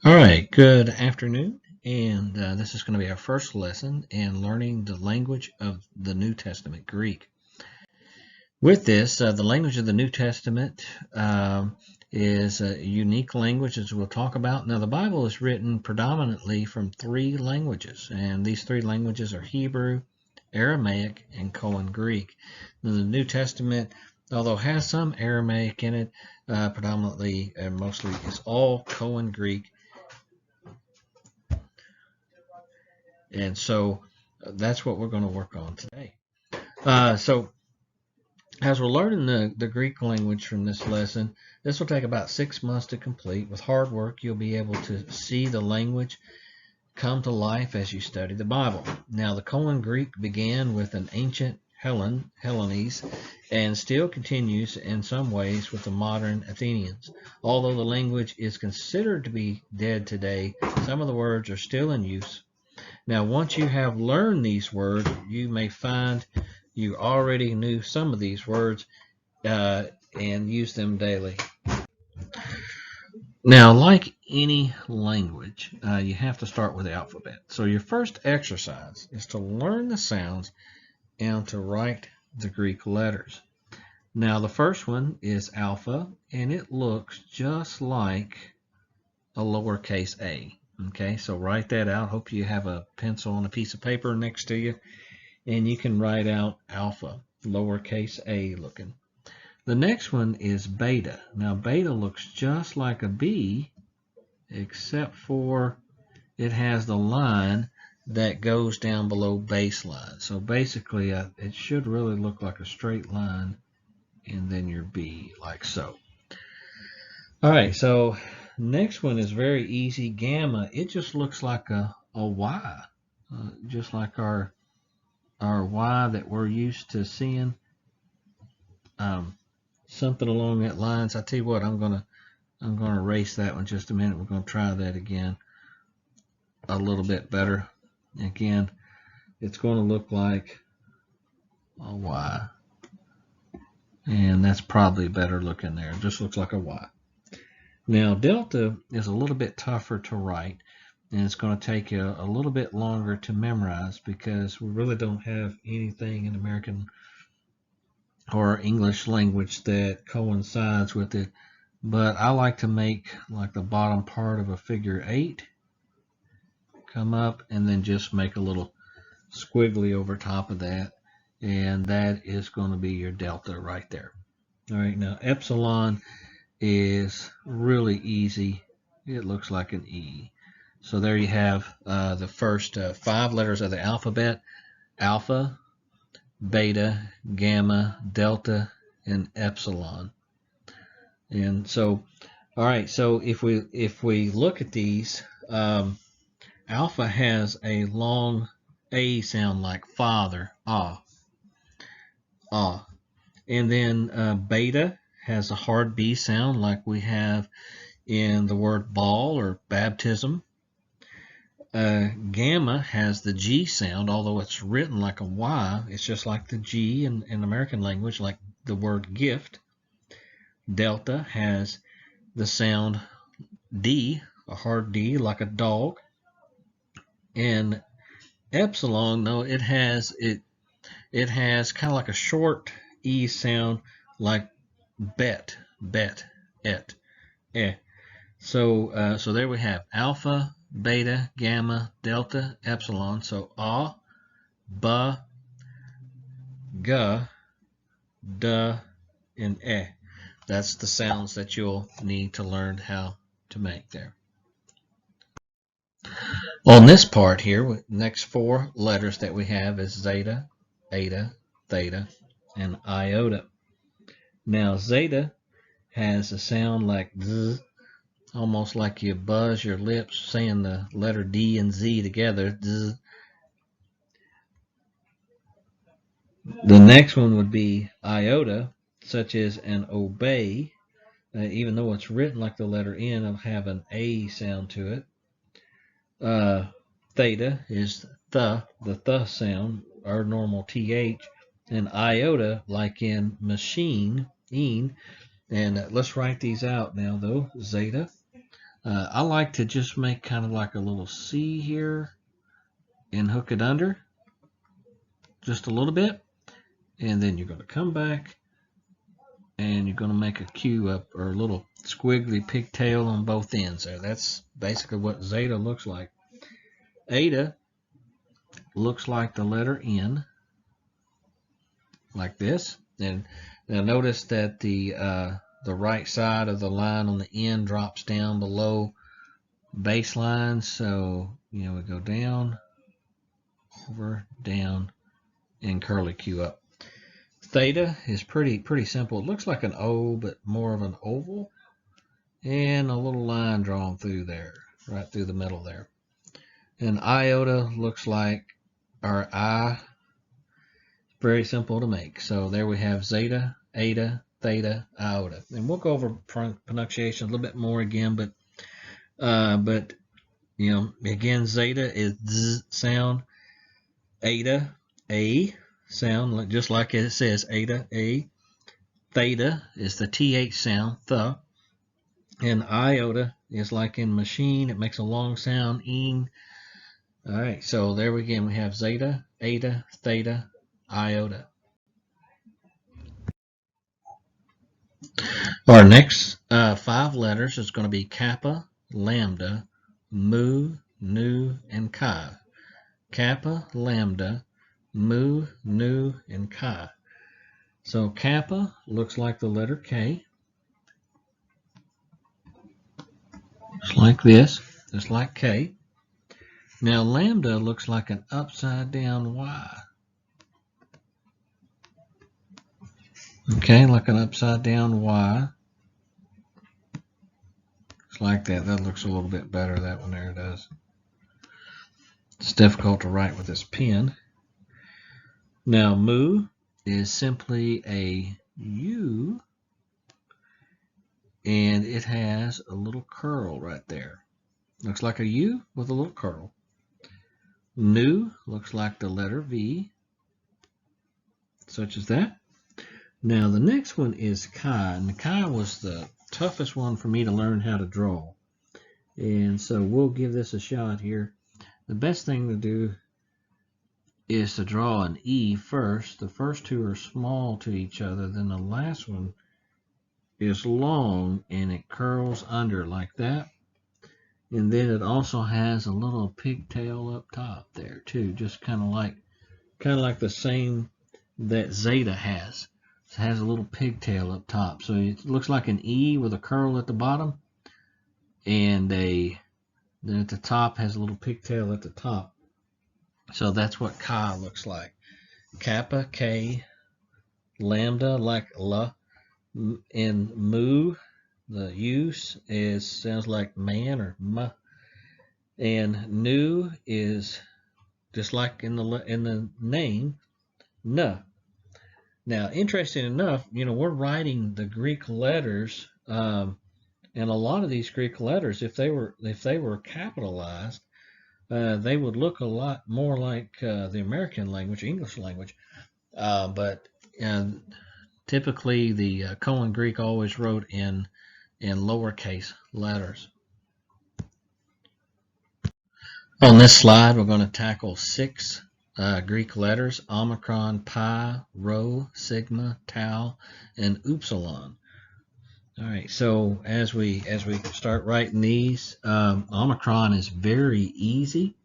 All right, good afternoon. And this is going to be our first lesson in learning the language of the New Testament, Greek. With this, the language of the New Testament is a unique language, as we'll talk about. Now, the Bible is written predominantly from three languages, and these three languages are Hebrew, Aramaic, and Koine Greek. Now, the New Testament, although has some Aramaic in it, predominantly and mostly is all Koine Greek. And so that's what we're going to work on today. So as we're learning the Greek language from this lesson, this will take about 6 months to complete. With hard work, you'll be able to see the language come to life as you study the Bible. Now, the Koine Greek began with an ancient Hellenes, and still continues in some ways with the modern Athenians. Although the language is considered to be dead today, some of the words are still in use. Now, once you have learned these words, you may find you already knew some of these words and use them daily. Now, like any language, you have to start with the alphabet. So your first exercise is to learn the sounds and to write the Greek letters. Now, the first one is alpha, and it looks just like a lowercase a. Okay, so write that out. Hope you have a pencil and a piece of paper next to you, and you can write out alpha, lowercase a looking. The next one is beta. Now, beta looks just like a B, except for it has the line that goes down below baseline. So basically, it should really look like a straight line, and then your B, like so. All right, so next one is very easy. Gamma, it just looks like a Y, just like our Y that we're used to seeing. Something along that lines. I tell you what, I'm gonna erase that one just a minute. We're gonna try that again a little bit better. Again, it's going to look like a Y, and that's probably better looking there. It just looks like a Y. Now, delta is a little bit tougher to write, and it's going to take you a little bit longer to memorize because we really don't have anything in American or English language that coincides with it. But I like to make like the bottom part of a figure 8 come up and then just make a little squiggly over top of that, and that is going to be your delta right there. All right, now epsilon is really easy. It looks like an E. So there you have the first 5 letters of the alphabet: alpha, beta, gamma, delta, and epsilon. And so, all right, so if we look at these, alpha has a long A sound like father, ah, ah. And then beta has a hard B sound like we have in the word ball or baptism. Gamma has the G sound, although it's written like a Y. It's just like the G in American language, like the word gift. Delta has the sound D, a hard D, like a dog. And epsilon, no, it has kind of like a short E sound, like bet, et, eh. So there we have alpha, beta, gamma, delta, epsilon. So a, ba, ga, da, and eh. That's the sounds that you'll need to learn how to make there. On this part here, next 4 letters that we have is zeta, eta, theta, and iota. Now zeta has a sound like z, almost like you buzz your lips saying the letter D and Z together. Z. The next one would be iota, such as an obey. Even though it's written like the letter N, it'll have an A sound to it. Theta is the sound, our normal TH, and iota, like in machine, and let's write these out now though. Zeta, I like to just make kind of like a little C here and hook it under just a little bit, and then you're going to come back and you're going to make a Q up, or a little squiggly pigtail on both ends there. That's basically what zeta looks like. Eta looks like the letter N, like this. And now notice that the right side of the line on the end drops down below baseline. So we go down, over, down, and curly Q up. Theta is pretty simple. It looks like an O, but more of an oval, and a little line drawn through there, right through the middle there. And iota looks like our I. Very simple to make. So there we have zeta, eta, theta, iota. And we'll go over pronunciation a little bit more again, but again, zeta is Z sound, eta, A sound, just like it says, eta, A. Theta is the TH sound, th. And iota is like in machine, it makes a long sound, ing. All right, so there again we have zeta, eta, theta, iota. Our next 5 letters is going to be kappa, lambda, mu, nu, and chi. Kappa, lambda, mu, nu, and chi. So kappa looks like the letter K. Just like this, just like K. Now lambda looks like an upside down Y. Okay, like an upside down Y. It's like that. That looks a little bit better, that one there does. It's difficult to write with this pen. Now mu is simply a U, and it has a little curl right there. Looks like a U with a little curl. Nu looks like the letter V, such as that. Now the next one is chi, and the chi was the toughest one for me to learn how to draw. And so we'll give this a shot here. The best thing to do is to draw an E first. The first two are small to each other, then the last one is long and it curls under like that. And then it also has a little pigtail up top there too, just kind of like the same that zeta has. It has a little pigtail up top. So it looks like an E with a curl at the bottom, and then at the top has a little pigtail at the top. So that's what chi looks like. Kappa, K, lambda like la, and mu, the use sounds like man or ma, and nu is just like in the name, na. Now, interesting enough, we're writing the Greek letters, and a lot of these Greek letters, if they were capitalized, they would look a lot more like the American language, English language. But typically, the Koine Greek always wrote in lowercase letters. On this slide, we're going to tackle 6 Greek letters: Omicron, Pi, Rho, Sigma, Tau, and Upsilon. All right, so as we start writing these, Omicron is very easy.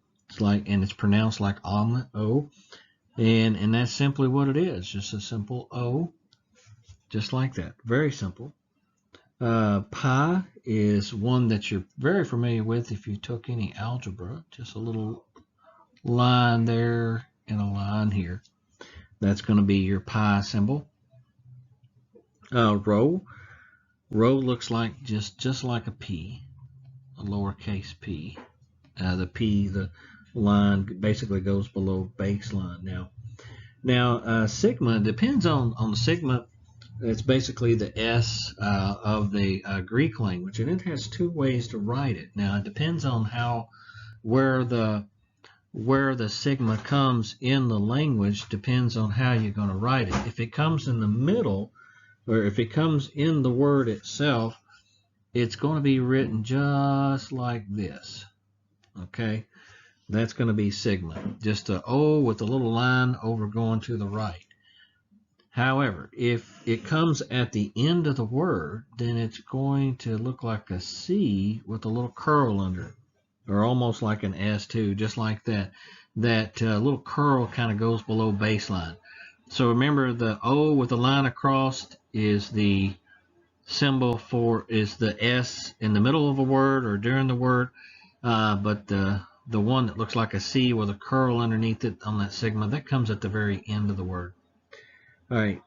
And it's pronounced like O, and that's simply what it is, just a simple O, just like that. Very simple. Pi is one that you're very familiar with if you took any algebra. Just a little line there and a line here. That's going to be your pi symbol. Rho looks like just like a P, a lowercase p. The P, the line basically goes below baseline. Now sigma depends on the sigma. It's basically the S of the Greek language, and it has 2 ways to write it. Now it depends on where the sigma comes in the language depends on how you're going to write it. If it comes in the middle, or if it comes in the word itself, it's going to be written just like this. Okay, that's going to be sigma, just a O with a little line over going to the right. However, if it comes at the end of the word, then it's going to look like a C with a little curl under it, or almost like an S too, just like that. That little curl kind of goes below baseline. So remember, the O with the line across is the symbol for, is the S in the middle of a word or during the word, but the one that looks like a C with a curl underneath it on that sigma, that comes at the very end of the word. All right,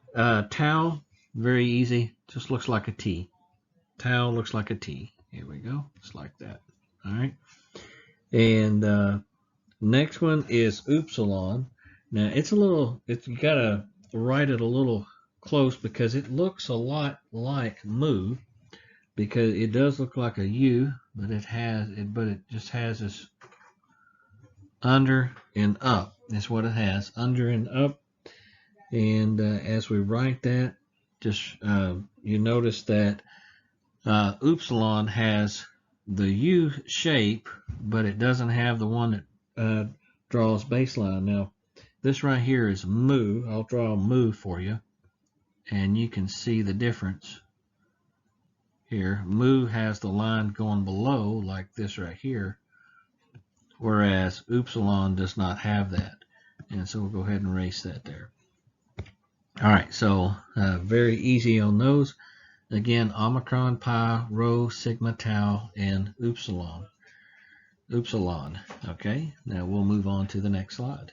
tau, very easy, just looks like a T. Tau looks like a T. Here we go, just like that. All right, and next one is upsilon. Now it's a little, you gotta write it a little close because it looks a lot like mu, because it does look like a U, but it just has this under and up. That's what it has, under and up. And as we write that, just you notice that upsilon has the U shape, but it doesn't have the one that draws baseline. Now, this right here is mu. I'll draw mu for you, and you can see the difference here. Mu has the line going below, like this right here, whereas upsilon does not have that. And so we'll go ahead and erase that there. All right, so very easy on those. Again, omicron, pi, rho, sigma, tau, and upsilon. Upsilon. Okay, now we'll move on to the next slide.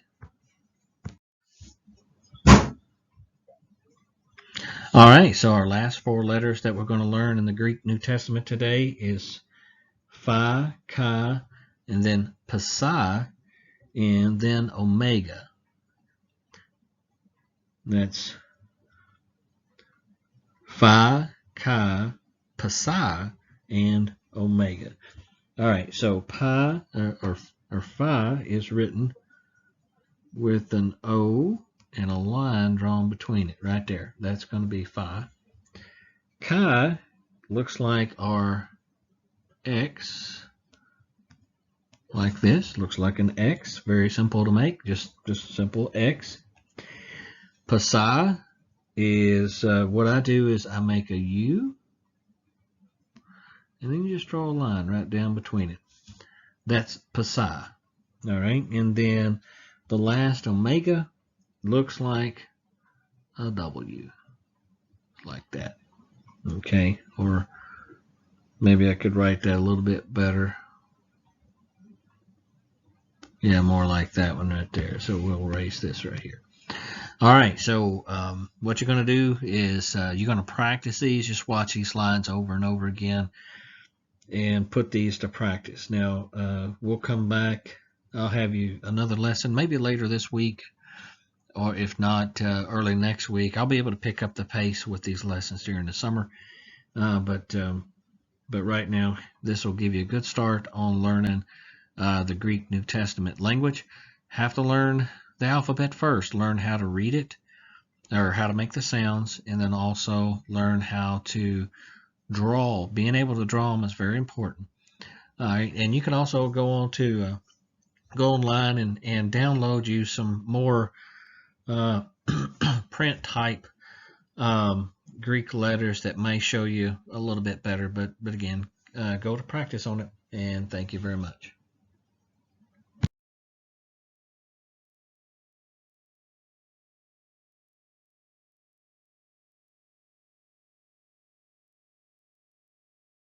All right, so our last four letters that we're going to learn in the Greek New Testament today is phi, chi, and then psi, and then omega. That's phi, chi, psi, and omega. All right, so pi or phi is written with an O and a line drawn between it right there. That's going to be phi. Chi looks like our X, like this. Looks like an X. Very simple to make. Just simple X. Psi is what I do is I make a U, and then you just draw a line right down between it. That's psi. All right, and then the last omega looks like a W, like that. Okay, or maybe I could write that a little bit better. Yeah, more like that one right there. So we'll erase this right here. All right, so what you're going to do is you're going to practice these. Just watch these lines over and over again and put these to practice. Now, we'll come back. I'll have you another lesson, maybe later this week, or if not, early next week. I'll be able to pick up the pace with these lessons during the summer. But right now, this will give you a good start on learning the Greek New Testament language. Have to learn the alphabet first, learn how to read it, or how to make the sounds, and then also learn how to draw. Being able to draw them is very important. All right, and you can also go on to go online and download you some more print type Greek letters that may show you a little bit better. But again, go to practice on it, and thank you very much.